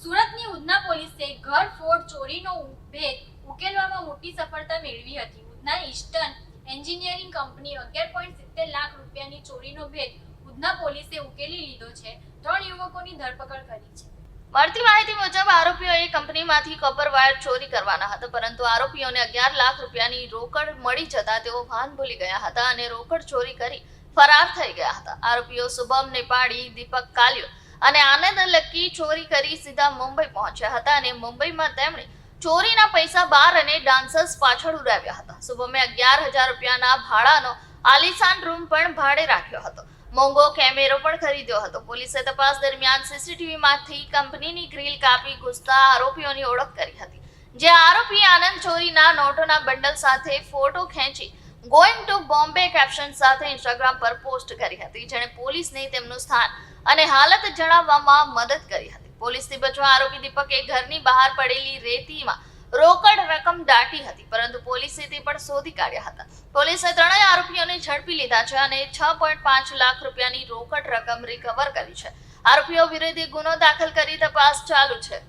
સુરતની ઉધના પોલીસે ઘરફોડ ચોરીનો ભેદ ઉકેલવામાં મોટી સફળતા મેળવી હતી. Udhna eastern engineering company 11.70 lakh રૂપિયાની ચોરીનો ભેદ ઉધના પોલીસે ઉકેલી લીધો છે. 3 યુવકોની ધરપકડ કરી છે. મળતી માહિતી મુજબ આરોપીઓએ કંપનીમાંથી કોપર વાયર ચોરી કરવાના હતા, પરંતુ આરોપીઓને 11 લાખ રૂપિયાની રોકડ મળી જતા તેઓ ભાન ભૂલી ગયા હતા અને રોકડ ચોરી કરી ફરાર થઈ ગયા હતા. આરોપીઓ શુભમ નેપાળી, દીપક કાલિયો અને આનંદ લક્કી ચોરી કરી સીધા મુંબઈ પહોંચ્યા હતા અને મુંબઈમાં તેમણે ચોરીના પૈસા બાર અને ડાન્સર્સ પાછળ ઉડાવ્યા હતા. શુભમે 11,000 રૂપિયાના ભાડાનો આલિશાન રૂમ પણ ભાડે રાખ્યો હતો. મોંઘો કેમેરો પણ ખરીદ્યો હતો. પોલીસે તપાસ દરમિયાન સીસીટીવીમાંથી કંપનીની ગ્રીલ કાપી ઘૂસતા આરોપીઓની ઓળખ કરી હતી. જે આરોપી આનંદ ચોરીના નોટોના બંડલ સાથે ફોટો ખેંચી ગોઈંગ ટુ બોમ્બે કેપ્શન સાથે ઇન્સ્ટાગ્રામ પર પોસ્ટ કરી હતી, જેણે પોલીસને તેમનું સ્થાન અને હાલત જણાવવામાં મદદ કરી હતી. પોલીસથી બચવા આરોપી દીપકે ઘરની બહાર પડેલી રેતીમાં રોકડ રકમ દાટી હતી, પરંતુ પોલીસે તે પણ શોધી કાઢ્યા હતા. પોલીસે ત્રણેય આરોપીઓને ઝડપી લીધા છે અને 6.5 લાખ રૂપિયાની રોકડ રકમ રિકવર કરી છે. આરોપીઓ વિરુદ્ધ ગુનો દાખલ કરી તપાસ ચાલુ છે.